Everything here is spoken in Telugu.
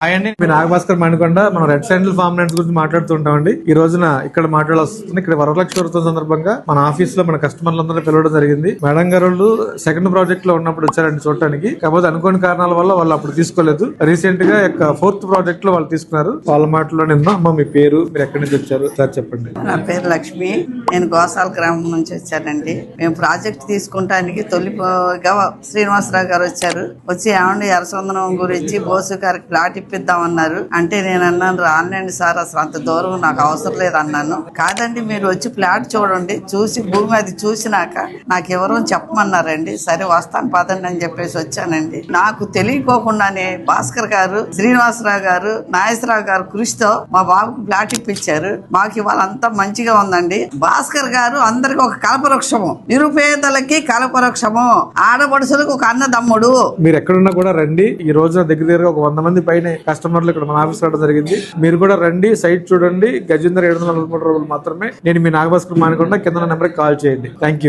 హాయ్ అండి, మీ నాగభాస్కర్ మణికొండ. మనం రెడ్ శాండిల్ ఫార్మ్ ల్యాండ్స్ గురించి మాట్లాడుతుంటామండి. ఈ రోజున ఇక్కడ మాట్లాడాల్సింది, ఇక్కడ వరలక్ష్మి సందర్భంగా మన ఆఫీస్ లో మన కస్టమర్లందరూ పిలవడం జరిగింది. మేడం గారు సెకండ్ ప్రాజెక్ట్ లో ఉన్నప్పుడు వచ్చారండి చూడటానికి. కాకపోతే అనుకోని కారణాల వల్ల వాళ్ళు అప్పుడు తీసుకోలేదు. రీసెంట్ గా ఫోర్త్ ప్రాజెక్ట్ లో వాళ్ళు తీసుకున్నారు. వాళ్ళ మాటలో నిన్న అమ్మ మీ పేరు, మీరు ఎక్కడి నుంచి వచ్చారు సార్ చెప్పండి. నా పేరు లక్ష్మి, నేను గోసాల గ్రామం నుంచి వచ్చానండి. మేము ప్రాజెక్ట్ తీసుకుంటానికి తొలిగా శ్రీనివాసరావు గారు వచ్చారు. వచ్చి ఏమండి ఎర్రచందనం గురించి బోసు గారికి ప్లాట్ ఇప్పిద్దామన్నారు. అంటే నేను అన్నాను, రానండి సార్, అసలు అంత దూరం నాకు అవసరం లేదు అన్నాను. కాదండి, మీరు వచ్చి ప్లాట్ చూడండి, చూసి భూమి అది చూసినాక నాకు ఎవరో చెప్పమన్నారండి. సరే వస్తాను పదండి అని చెప్పేసి వచ్చానండి. నాకు తెలియకోకుండానే భాస్కర్ గారు, శ్రీనివాసరావు గారు, నాగేశ్వరరావు గారు కృషితో మా బాబుకు ప్లాట్ ఇప్పించారు. మాకు ఇవాళ అంతా మంచిగా ఉందండి. భాస్కర్ గారు అందరికి ఒక కల్పవృక్షము, నిరుపేదలకి కల్పవృక్షము, ఆడపడుచులకు ఒక అన్నదమ్ముడు. మీరు ఎక్కడున్నా కూడా రండి. ఈ రోజున దగ్గర ఒక 100 మంది పైన కస్టమర్లు ఇక్కడ మన ఆఫీస్ రావడం జరిగింది. మీరు కూడా రండి, సైట్ చూడండి. గజేందర్ 743 రూపాయలు మాత్రమే. నేను మీ నాగభాస్కర్ మానకుండా కింద నెంబర్కి కాల్ చేయండి. Thank you.